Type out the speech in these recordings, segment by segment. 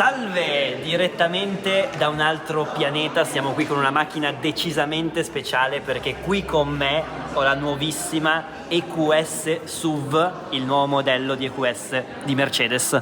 Salve! Direttamente da un altro pianeta, siamo qui con una macchina decisamente speciale perché qui con me ho la nuovissima EQS SUV, il nuovo modello di EQS di Mercedes.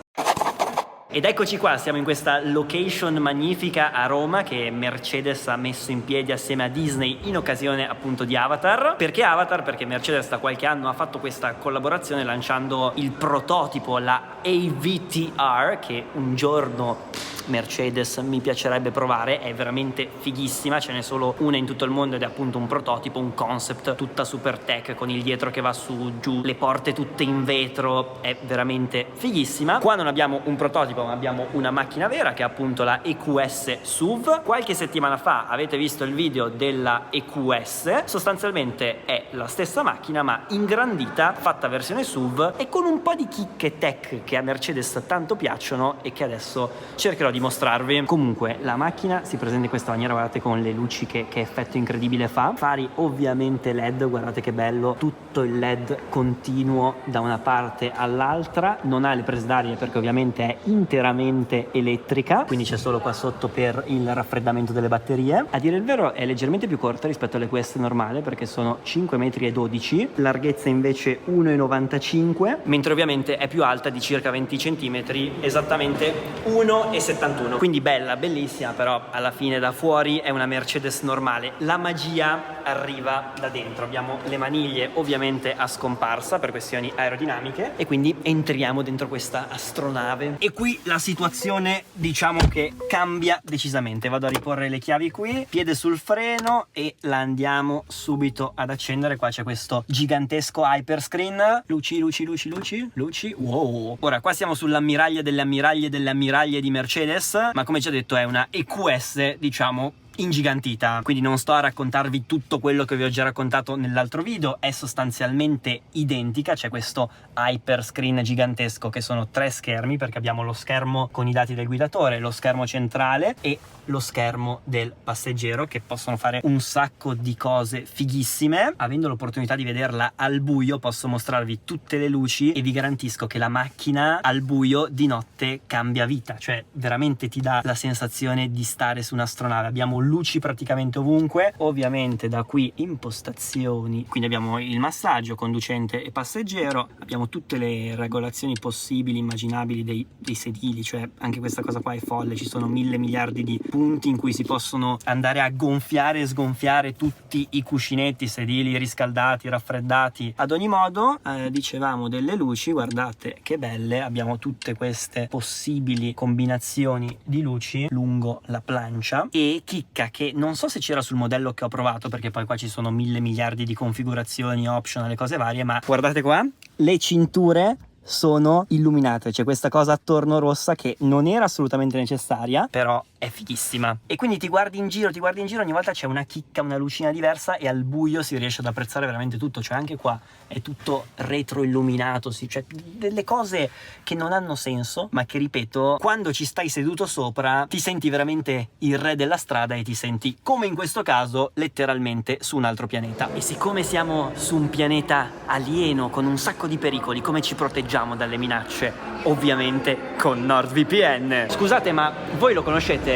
Ed eccoci qua, siamo in questa location magnifica a Roma che Mercedes ha messo in piedi assieme a Disney in occasione appunto di Avatar. Perché Avatar? Perché Mercedes da qualche anno ha fatto questa collaborazione lanciando il prototipo, la AVTR, che un giorno Mercedes mi piacerebbe provare, è veramente fighissima, ce n'è solo una in tutto il mondo ed è appunto un prototipo, un concept, tutta super tech con il dietro che va su, giù, le porte tutte in vetro, è veramente fighissima. Qua non abbiamo un prototipo ma abbiamo una macchina vera che è appunto la EQS SUV. Qualche settimana fa avete visto il video della EQS, sostanzialmente è la stessa macchina ma ingrandita, fatta versione SUV e con un po' di chicche tech che a Mercedes tanto piacciono e che adesso cercherò di mostrarvi. Comunque la macchina si presenta in questa maniera, guardate con le luci che effetto incredibile fa. Fari ovviamente LED, guardate che bello, tutto il LED continuo da una parte all'altra, non ha le prese d'aria perché ovviamente è interamente elettrica, quindi c'è solo qua sotto per il raffreddamento delle batterie. A dire il vero è leggermente più corta rispetto alle queste normali perché sono 5,12 m, larghezza invece 1,95 m, mentre ovviamente è più alta di circa 20 cm, esattamente 1,71 m. Quindi bella, bellissima, però alla fine da fuori è una Mercedes normale. La magia arriva da dentro. Abbiamo le maniglie ovviamente a scomparsa per questioni aerodinamiche e quindi entriamo dentro questa astronave. E qui la situazione diciamo che cambia decisamente. Vado a riporre le chiavi qui, piede sul freno e la andiamo subito ad accendere. Qua c'è questo gigantesco hyperscreen. Luci, luci, luci, luci, luci. Wow! Ora qua siamo sull'ammiraglia delle ammiraglie delle ammiraglie di Mercedes, ma come già detto è una EQS diciamo ingigantita, quindi non sto a raccontarvi tutto quello che vi ho già raccontato nell'altro video, è sostanzialmente identica. C'è questo hyperscreen gigantesco che sono 3 schermi perché abbiamo lo schermo con i dati del guidatore, lo schermo centrale e lo schermo del passeggero che possono fare un sacco di cose fighissime. Avendo l'opportunità di vederla al buio posso mostrarvi tutte le luci e vi garantisco che la macchina al buio di notte cambia vita, cioè veramente ti dà la sensazione di stare su un'astronave. Abbiamo luci praticamente ovunque, ovviamente da qui impostazioni, quindi abbiamo il massaggio conducente e passeggero, abbiamo tutte le regolazioni possibili, immaginabili dei sedili, cioè anche questa cosa qua è folle, ci sono 1000 miliardi di punti in cui si possono andare a gonfiare e sgonfiare tutti i cuscinetti, sedili riscaldati, raffreddati. Ad ogni modo dicevamo delle luci, guardate che belle, abbiamo tutte queste possibili combinazioni di luci lungo la plancia e chicca che non so se c'era sul modello che ho provato perché poi qua ci sono 1000 miliardi di configurazioni, optional e cose varie, ma guardate qua, le cinture sono illuminate, c'è questa cosa attorno rossa che non era assolutamente necessaria, però è fighissima. E quindi ti guardi in giro, ogni volta c'è una chicca, una lucina diversa e al buio si riesce ad apprezzare veramente tutto, cioè anche qua è tutto retroilluminato, cioè delle cose che non hanno senso, ma che ripeto, quando ci stai seduto sopra ti senti veramente il re della strada e ti senti, come in questo caso, letteralmente su un altro pianeta. E siccome siamo su un pianeta alieno con un sacco di pericoli, come ci proteggiamo dalle minacce? Ovviamente con NordVPN. Scusate, ma voi lo conoscete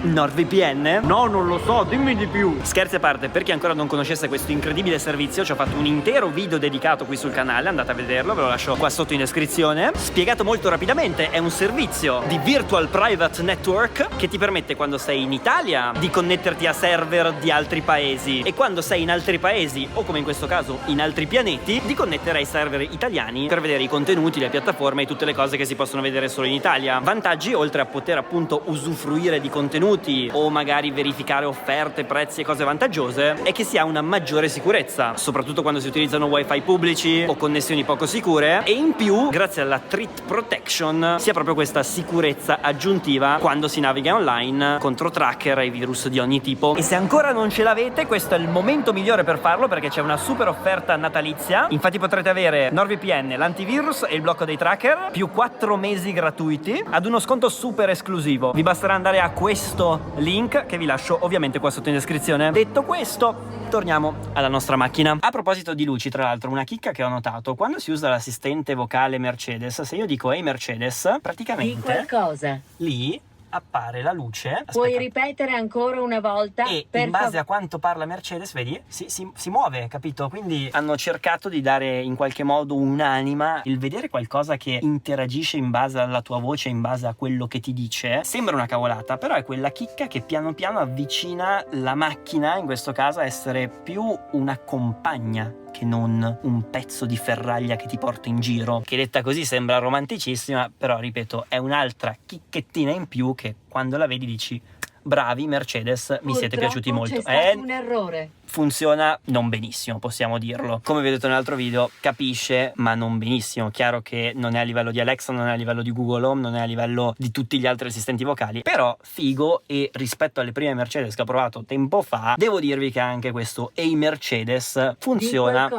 NordVPN? No, non lo so, dimmi di più. Scherzi a parte, per chi ancora non conoscesse questo incredibile servizio, ci ho fatto un intero video dedicato qui sul canale, andate a vederlo, ve lo lascio qua sotto in descrizione. Spiegato molto rapidamente, è un servizio di Virtual Private Network che ti permette, quando sei in Italia, di connetterti a server di altri paesi e quando sei in altri paesi, o come in questo caso in altri pianeti, di connettere ai server italiani per vedere i contenuti, le piattaforme e tutte le cose che si possono vedere solo in Italia. Vantaggi, oltre a poter appunto usufruire di contenuti o magari verificare offerte, prezzi e cose vantaggiose, è che si ha una maggiore sicurezza, soprattutto quando si utilizzano wifi pubblici o connessioni poco sicure, e in più, grazie alla Threat Protection, si ha proprio questa sicurezza aggiuntiva quando si naviga online contro tracker e virus di ogni tipo. E se ancora non ce l'avete, questo è il momento migliore per farlo perché c'è una super offerta natalizia. Infatti potrete avere NordVPN, l'antivirus e il blocco dei tracker più 4 mesi gratuiti ad uno sconto super esclusivo. Vi basterà andare a questo link che vi lascio ovviamente qua sotto in descrizione. Detto questo, torniamo alla nostra macchina. A proposito di luci, tra l'altro, una chicca che ho notato: quando si usa l'assistente vocale Mercedes, se io dico "Ehi Mercedes", praticamente di qualcosa lì appare la luce. Puoi ripetere ancora una volta? E in base a quanto parla Mercedes, vedi, si muove, capito? Quindi hanno cercato di dare in qualche modo un'anima. Il vedere qualcosa che interagisce in base alla tua voce, in base a quello che ti dice, sembra una cavolata, però è quella chicca che piano piano avvicina la macchina, in questo caso, a essere più una compagna che non un pezzo di ferraglia che ti porta in giro, che detta così sembra romanticissima, però ripeto, è un'altra chicchettina in più che quando la vedi dici: bravi Mercedes, mi siete piaciuti molto. C'è stato un errore. Funziona non benissimo, possiamo dirlo. Come vi ho detto nell'altro video, capisce ma non benissimo. Chiaro che non è a livello di Alexa, non è a livello di Google Home, non è a livello di tutti gli altri assistenti vocali, però figo. E rispetto alle prime Mercedes che ho provato tempo fa, devo dirvi che anche questo Hey Mercedes funziona.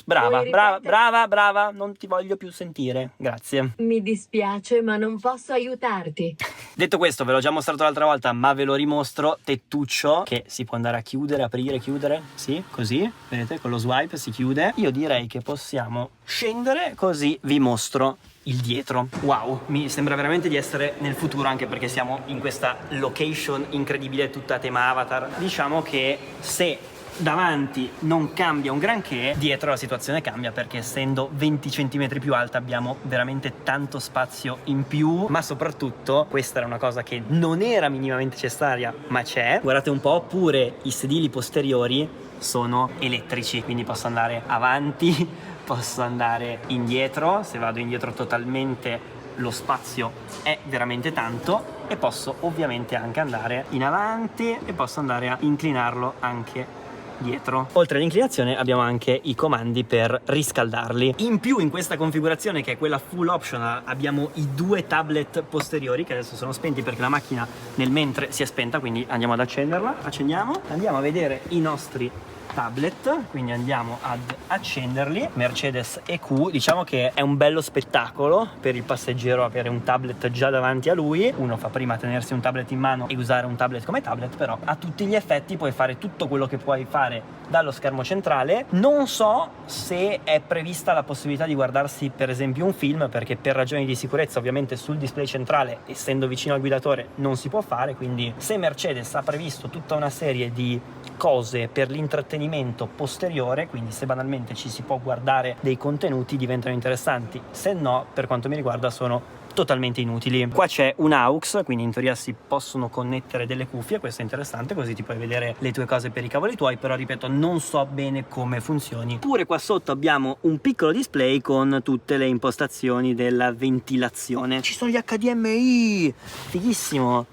Brava, non ti voglio più sentire, grazie. Mi dispiace ma non posso aiutarti. Detto questo, ve l'ho già mostrato l'altra volta, ma ve lo rimostro. Tettuccio che si può andare a chiudere, aprire, chiudere, sì, così, vedete, con lo swipe si chiude. Io direi che possiamo scendere, così vi mostro il dietro. Wow, mi sembra veramente di essere nel futuro, anche perché siamo in questa location incredibile tutta a tema Avatar. Diciamo che se davanti non cambia un granché, dietro la situazione cambia, perché essendo 20 cm più alta abbiamo veramente tanto spazio in più, ma soprattutto questa era una cosa che non era minimamente necessaria, ma c'è. Guardate un po', pure i sedili posteriori sono elettrici, quindi posso andare avanti, posso andare indietro. Se vado indietro totalmente lo spazio è veramente tanto, e posso ovviamente anche andare in avanti e posso andare a inclinarlo anche dietro. Oltre all'inclinazione abbiamo anche i comandi per riscaldarli. In più, in questa configurazione, che è quella full optional, abbiamo i due tablet posteriori che adesso sono spenti perché la macchina nel mentre si è spenta, quindi andiamo ad accenderla. Accendiamo, andiamo a vedere i nostri tablet, quindi andiamo ad accenderli. Mercedes EQ, diciamo che è un bello spettacolo per il passeggero avere un tablet già davanti a lui. Uno fa prima a tenersi un tablet in mano e usare un tablet come tablet, però a tutti gli effetti puoi fare tutto quello che puoi fare dallo schermo centrale. Non so se è prevista la possibilità di guardarsi per esempio un film, perché per ragioni di sicurezza ovviamente sul display centrale, essendo vicino al guidatore, non si può fare. Quindi se Mercedes ha previsto tutta una serie di cose per l'intrattenimento posteriore, quindi se banalmente ci si può guardare dei contenuti, diventano interessanti. Se no, per quanto mi riguarda, sono totalmente inutili. Qua c'è un aux, quindi in teoria si possono connettere delle cuffie, questo è interessante, così ti puoi vedere le tue cose per i cavoli tuoi, però ripeto, non so bene come funzioni. Pure qua sotto abbiamo un piccolo display con tutte le impostazioni della ventilazione. Ci sono gli HDMI, fighissimo.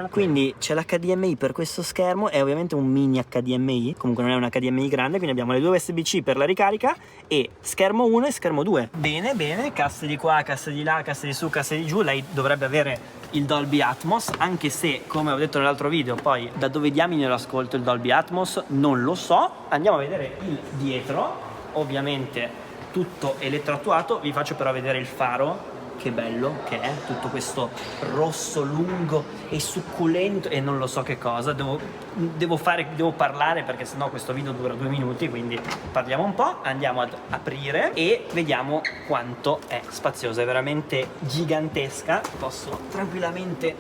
Quindi c'è l'HDMI per questo schermo, è ovviamente un mini HDMI, comunque non è un HDMI grande, quindi abbiamo le due USB-C per la ricarica e schermo 1 e schermo 2. Bene, bene, casse di qua, casse di là, casse di su, casse di giù. Lei dovrebbe avere il Dolby Atmos, anche se, come ho detto nell'altro video, poi da dove diamine lo ascolto il Dolby Atmos non lo so. Andiamo a vedere il dietro, ovviamente tutto elettroattuato. Vi faccio però vedere il faro, che bello che è, tutto questo rosso lungo e succulento e non lo so che cosa. Devo parlare, perché sennò questo video dura 2 minuti, quindi parliamo un po'. Andiamo ad aprire e vediamo quanto è spaziosa, è veramente gigantesca. Posso tranquillamente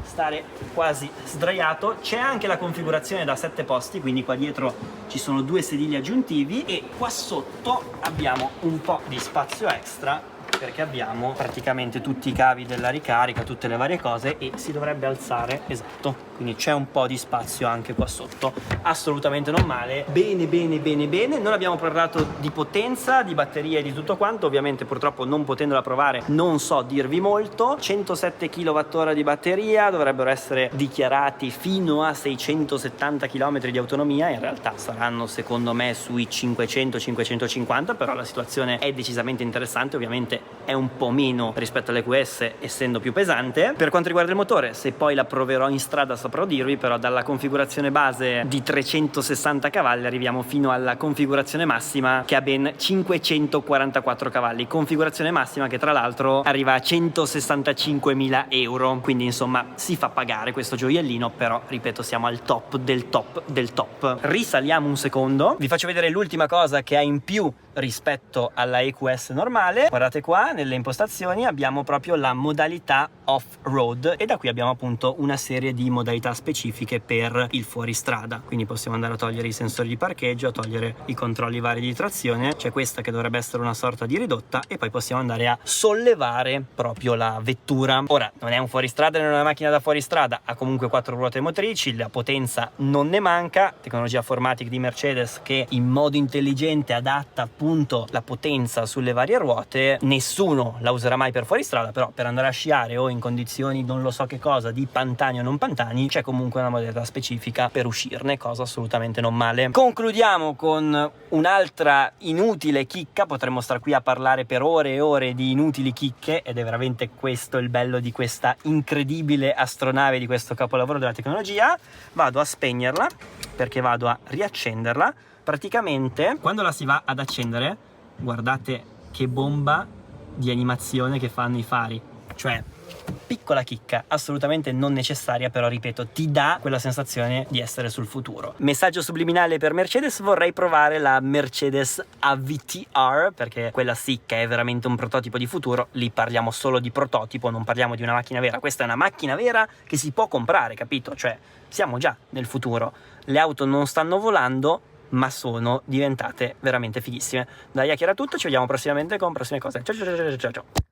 stare quasi sdraiato. C'è anche la configurazione da 7 posti, quindi qua dietro ci sono 2 sedili aggiuntivi e qua sotto abbiamo un po' di spazio extra, perché abbiamo praticamente tutti i cavi della ricarica, tutte le varie cose, e si dovrebbe alzare, esatto, quindi c'è un po' di spazio anche qua sotto. Assolutamente non male, bene bene bene bene. Non abbiamo parlato di potenza, di batteria e di tutto quanto, ovviamente purtroppo non potendola provare non so dirvi molto. 107 kWh di batteria, dovrebbero essere dichiarati fino a 670 km di autonomia, in realtà saranno secondo me sui 500-550, però la situazione è decisamente interessante. Ovviamente è un po' meno rispetto all'EQS, essendo più pesante. Per quanto riguarda il motore, se poi la proverò in strada saprò dirvi, però dalla configurazione base di 360 cavalli arriviamo fino alla configurazione massima che ha ben 544 cavalli, configurazione massima che tra l'altro arriva a 165.000 euro, quindi insomma si fa pagare questo gioiellino, però ripeto siamo al top del top del top. Risaliamo un secondo, vi faccio vedere l'ultima cosa che ha in più rispetto alla EQS normale. Guardate qua, qua nelle impostazioni abbiamo proprio la modalità off-road e da qui abbiamo appunto una serie di modalità specifiche per il fuoristrada, quindi possiamo andare a togliere i sensori di parcheggio, a togliere i controlli vari di trazione. C'è questa che dovrebbe essere una sorta di ridotta e poi possiamo andare a sollevare proprio la vettura. Ora non è un fuoristrada, non è una macchina da fuoristrada, ha comunque 4 ruote motrici, la potenza non ne manca, tecnologia 4MATIC di Mercedes che in modo intelligente adatta appunto la potenza sulle varie ruote. Nessuno la userà mai per fuoristrada, però per andare a sciare o in condizioni non lo so che cosa di pantani o non pantani c'è comunque una modalità specifica per uscirne, cosa assolutamente non male. Concludiamo con un'altra inutile chicca, potremmo star qui a parlare per ore e ore di inutili chicche ed è veramente questo il bello di questa incredibile astronave, di questo capolavoro della tecnologia. Vado a spegnerla perché vado a riaccenderla. Praticamente quando la si va ad accendere, guardate che bomba di animazione che fanno i fari, cioè piccola chicca, assolutamente non necessaria, però ripeto, ti dà quella sensazione di essere sul futuro. Messaggio subliminale per Mercedes: vorrei provare la Mercedes AVTR, perché quella sì che è veramente un prototipo di futuro. Lì parliamo solo di prototipo, non parliamo di una macchina vera. Questa è una macchina vera che si può comprare, capito? Cioè siamo già nel futuro, le auto non stanno volando ma sono diventate veramente fighissime. Da Yaki era tutto, ci vediamo prossimamente con prossime cose. Ciao ciao ciao ciao ciao.